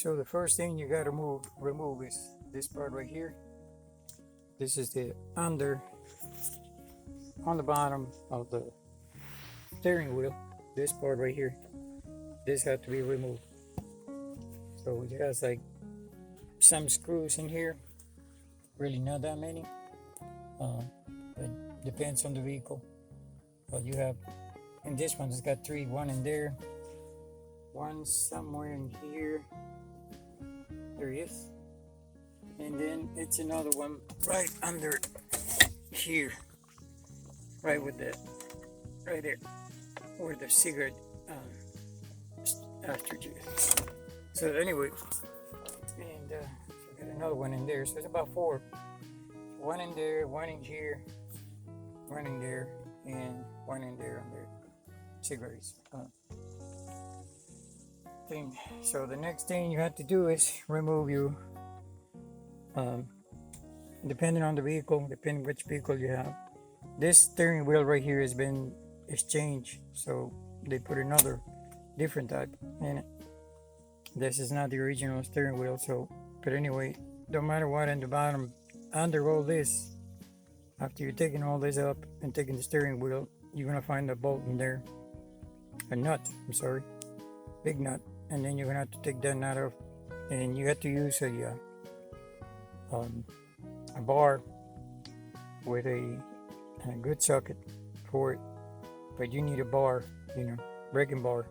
So the first thing you got to remove is this part right here. This is the under on the bottom of the steering wheel. This part right here, this has to be removed. So it has like some screws in here, really not that many. It depends on the vehicle. But you have, in this one, it's got three, one in there, one somewhere in here. There he is. And then it's another one right under here, right with the, right there, where the cigarette ashtray is. So anyway, and so got another one in there. So it's about four. One in there, one in here, one in there, and one in there under cigarettes thing. So the next thing you have to do is remove your depending on the vehicle, depending which vehicle you have. This steering wheel right here has been exchanged, so they put another different type in it. This is not the original steering wheel, so but anyway, no matter what, in the bottom under all this, after you're taking all this up and taking the steering wheel, you're gonna find a bolt in there, a nut, I'm sorry, big nut, and then you're gonna have to take that nut off, and you have to use a bar with a good socket for it, but you need a bar, breaking bar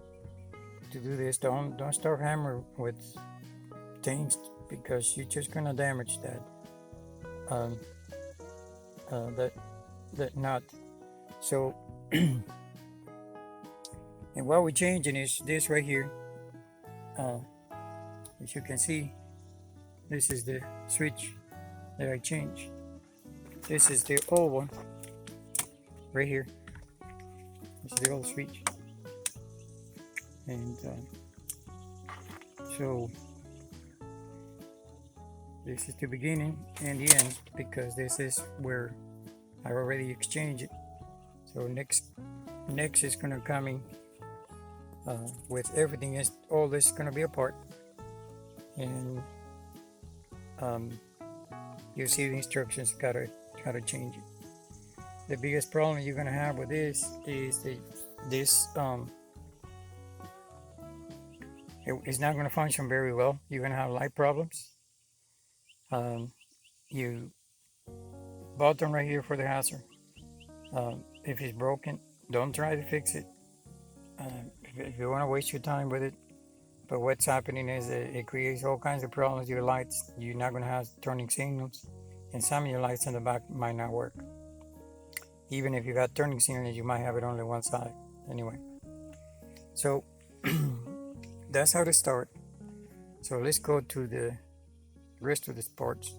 to do this. Don't start hammer with things because you're just gonna damage that that nut. So and what we're changing is this right here. As you can see, this is the switch that I changed. This is the old one right here. This is the old switch, and so this is the beginning and the end, because this is where I already exchanged it. So next is gonna coming with everything. Is all this is gonna be apart, and you see the instructions. Gotta change it. The biggest problem you're gonna have with this is it's not gonna function very well. You're gonna have light problems. You button right here for the hazard. If it's broken, don't try to fix it. If you want to waste your time with it, but what's happening is it creates all kinds of problems. Your lights, you're not going to have turning signals, and some of your lights in the back might not work. Even if you got turning signals, you might have it only one side. Anyway, so that's how to start. So let's go to the rest of the parts.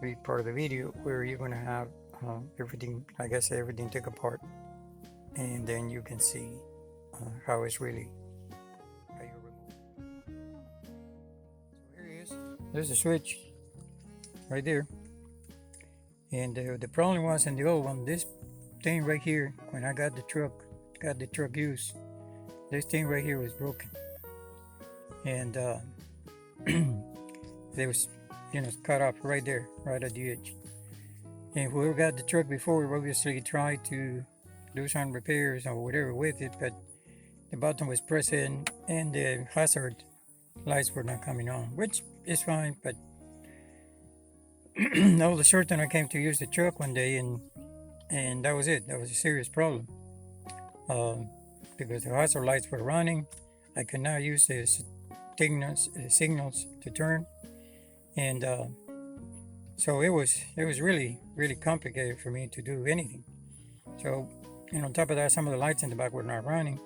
Be part of the video where you're going to have everything, like I said, everything take apart, and then you can see how it's really how you remove. So here it is. There's a switch right there, and the problem was in the old one, this thing right here, when I got the truck used, this thing right here was broken, and it was cut off right there, right at the edge. And whoever got the truck before obviously tried to do some repairs or whatever with it, but the button was pressed in and the hazard lights were not coming on, which is fine. But all of a sudden I came to use the truck one day, and that was it. That was a serious problem, because the hazard lights were running. I could not use the signals to turn, and so it was really complicated for me to do anything. So, and on top of that, some of the lights in the back were not running.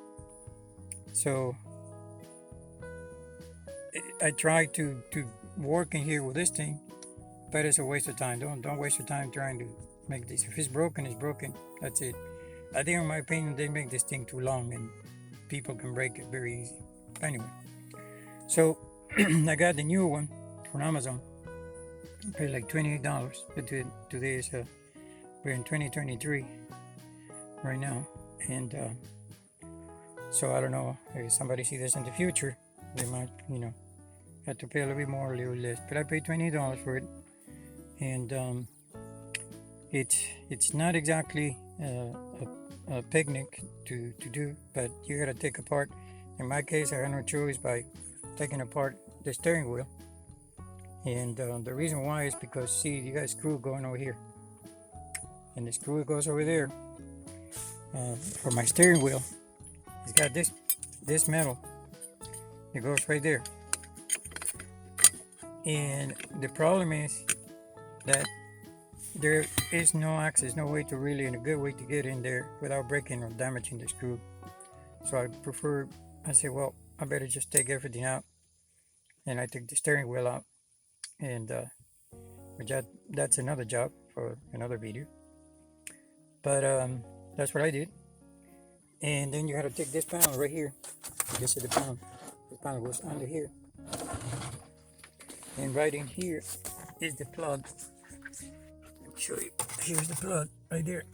So I tried to work in here with this thing, but it's a waste of time. Don't waste your time trying to make this. If it's broken, it's broken. That's it. I think, in my opinion, they make this thing too long and people can break it very easy. Anyway, so I got the new one from Amazon. I paid like $28. But today is we're in 2023 right now, and so I don't know if somebody see this in the future, they might had to pay a little bit more, a little less, but I paid $20 for it. And it's not exactly a picnic to do, but you gotta take apart. In my case, I had no choice by taking apart the steering wheel. And the reason why is because, see, you got a screw going over here, and the screw goes over there. For my steering wheel, it's got this metal. It goes right there. And the problem is that there is no access, no way to really, in a good way to get in there without breaking or damaging the screw. So I said, well, I better just take everything out. And I took the steering wheel out. And that's another job for another video. But that's what I did. And then you have to take this panel right here. This is the panel. The panel goes under here. And right in here is the plug. Let me show you. Here's the plug right there.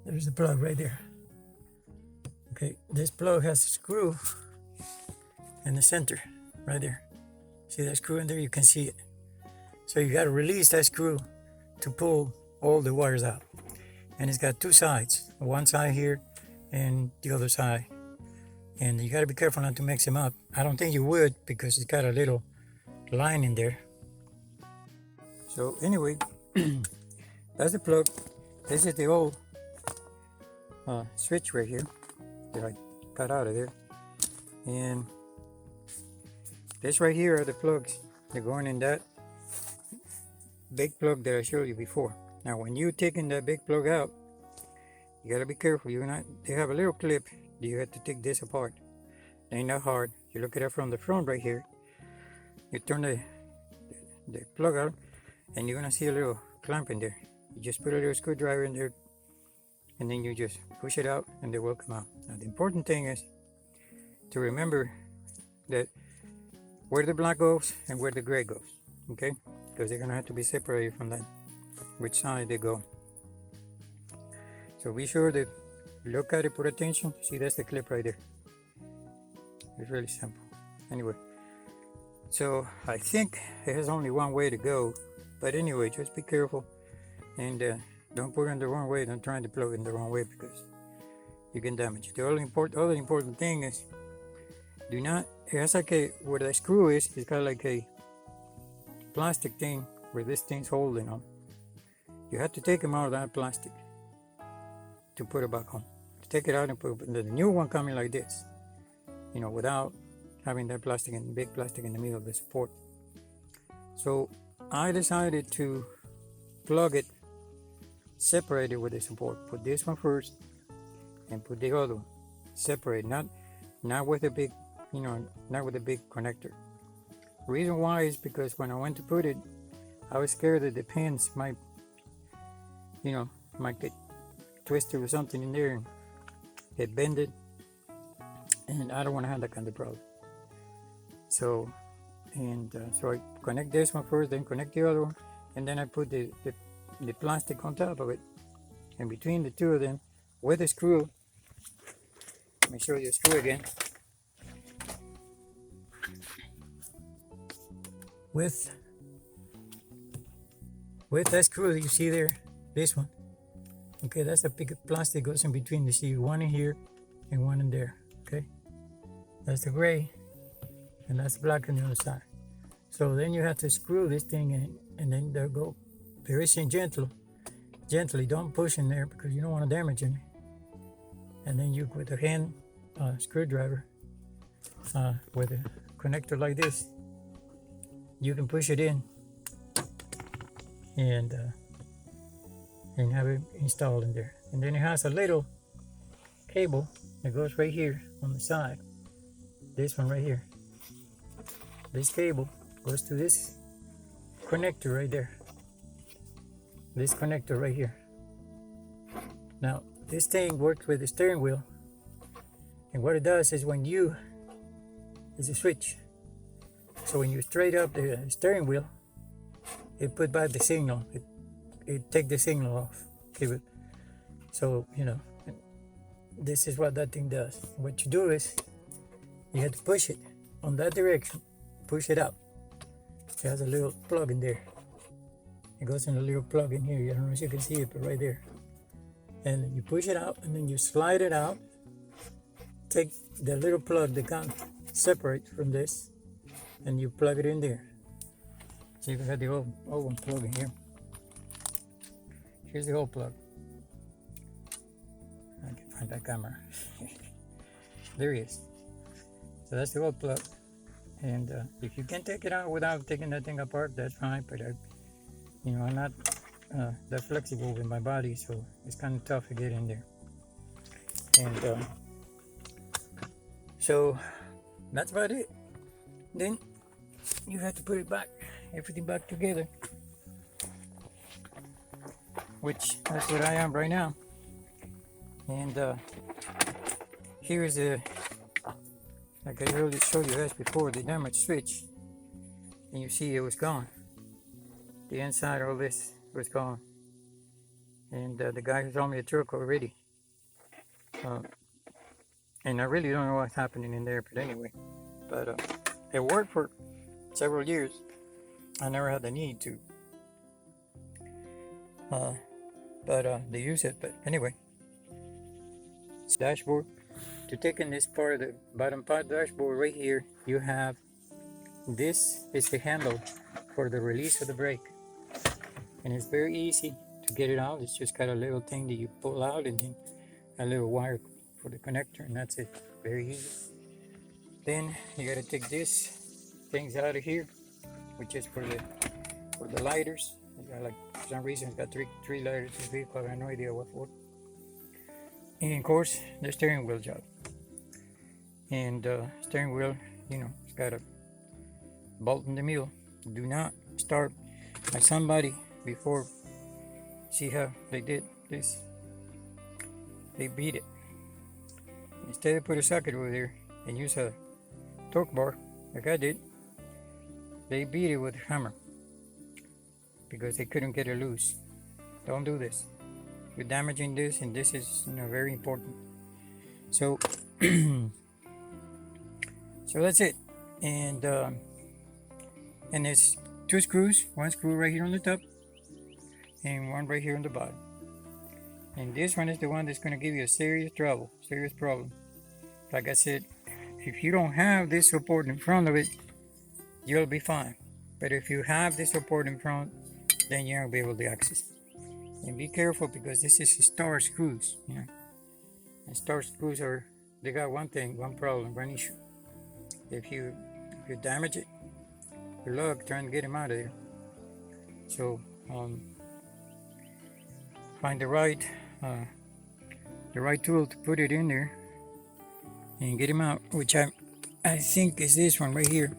There's the plug right there. Okay, this plug has a screw in the center right there. See that screw in there? You can see it. So you got to release that screw to pull all the wires out. And it's got two sides, one side here and the other side. And you got to be careful not to mix them up. I don't think you would, because it's got a little line in there. So anyway, that's the plug. This is the old switch right here that I got out of there. And this right here are the plugs. They're going in that big plug that I showed you before. Now when you're taking that big plug out, you gotta be careful. They have a little clip. You have to take this apart. It ain't that hard. You look at it from the front right here. You turn the plug out, and you're gonna see a little clamp in there. You just put a little screwdriver in there, and then you just push it out, and they will come out. Now the important thing is to remember that where the black goes and where the gray goes, okay? Because they're gonna have to be separated from that, which side they go. So be sure to look at it, put attention. See, that's the clip right there. It's really simple. Anyway, so I think it has only one way to go, but anyway, just be careful and don't put it in the wrong way. Don't try to plug it in the wrong way, because you can damage it. The other important thing is, do not, it has like where the screw is, it's got like a plastic thing where this thing's holding on. You have to take them out of that plastic to put it back on. Take it out and put the new one coming like this, without having that plastic and big plastic in the middle of the support. So I decided to plug it separated with the support. Put this one first and put the other one separate, not with a big, not with a big connector. Reason why is because when I went to put it, I was scared that the pins might get twisted or something in there and get bended, and I don't want to have that kind of problem. So I connect this one first, then connect the other one, and then I put the plastic on top of it, and between the two of them with a screw. Let me show you the screw again. With that screw that you see there, this one. Okay, that's a big plastic goes in between. You see one in here and one in there. Okay, that's the gray, and that's the black on the other side. So then you have to screw this thing in, and then there go. Very gently. Don't push in there because you don't want to damage it. And then you, with a hand screwdriver, with a connector like this, you can push it in and have it installed in there. And then it has a little cable that goes right here on the side. This one right here. This cable goes to this connector right there. This connector right here. Now this thing works with the steering wheel, and what it does is it's a switch. So when you straight up the steering wheel, it put back the signal. It take the signal off. So this is what that thing does. What you do is you have to push it on that direction, push it out. It has a little plug in there. It goes in a little plug in here. I don't know if you can see it, but right there. And you push it out, and then you slide it out. Take the little plug that can separate from this, and you plug it in there. See if I had the old one plug in here. Here's the old plug. I can find that camera. There he is. So that's the old plug. And if you can take it out without taking that thing apart, that's fine. But I'm not that flexible with my body, so it's kind of tough to get in there. And so that's about it. Then you have to put it back, everything back together, which that's what I am right now. And here is the, like I already showed you guys before, the damaged switch, and you see it was gone. The inside of this was gone, and the guy who sold me the truck already. And I really don't know what's happening in there, but anyway. But it worked for several years. I never had the need to. They use it. But anyway. Dashboard. To take in this part of the bottom part dashboard right here, you have this is the handle for the release of the brake. And it's very easy to get it out. It's just got a little thing that you pull out and then a little wire for the connector, and that's it. Very easy. Then you gotta take these things out of here, which is for the lighters. Like for some reason it's got three lighters in the vehicle. I have no idea what for. And of course the steering wheel job. And steering wheel, it's got a bolt in the middle. Do not start like somebody before. See how they did this? They beat it. Instead of put a socket over there and use a torque bar like I did, they beat it with a hammer because they couldn't get it loose. Don't do this. You're damaging this, and this is very important. So so that's it. And it's two screws, one screw right here on the top and one right here on the bottom. And this one is the one that's going to give you a serious problem. Like I said, if you don't have this support in front of it, you'll be fine. But if you have this support in front, then you won't be able to access. And be careful, because this is star screws, And star screws they got one problem, one issue. If you damage it, good luck trying to get them out of there. So find the right tool to put it in there and get him out, which I think is this one right here.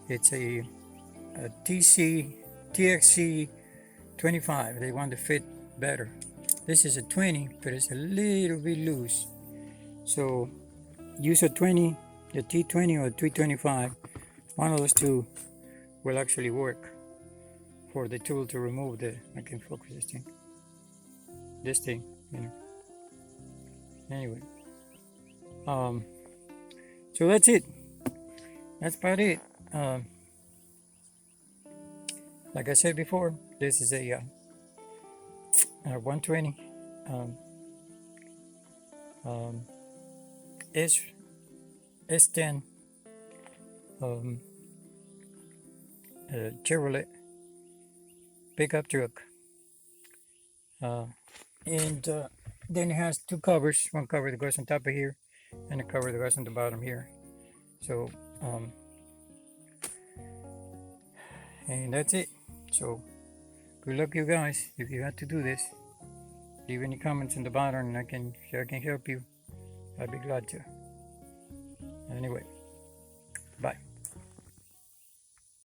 It's a TXC 25. They want to fit better. This is a 20, but it's a little bit loose. So use a 20, the T20 or 325. One of those two will actually work for the tool to remove I can focus this thing, Anyway, so that's it. That's about it. Like I said before, this is a 120 S10 Chevrolet pickup truck, and then it has two covers. One cover that goes on top of here, and a cover that goes on the bottom here. So and that's it. So good luck, you guys, if you have to do this. Leave any comments in the bottom, and I can help you. I'd be glad to. Anyway, bye.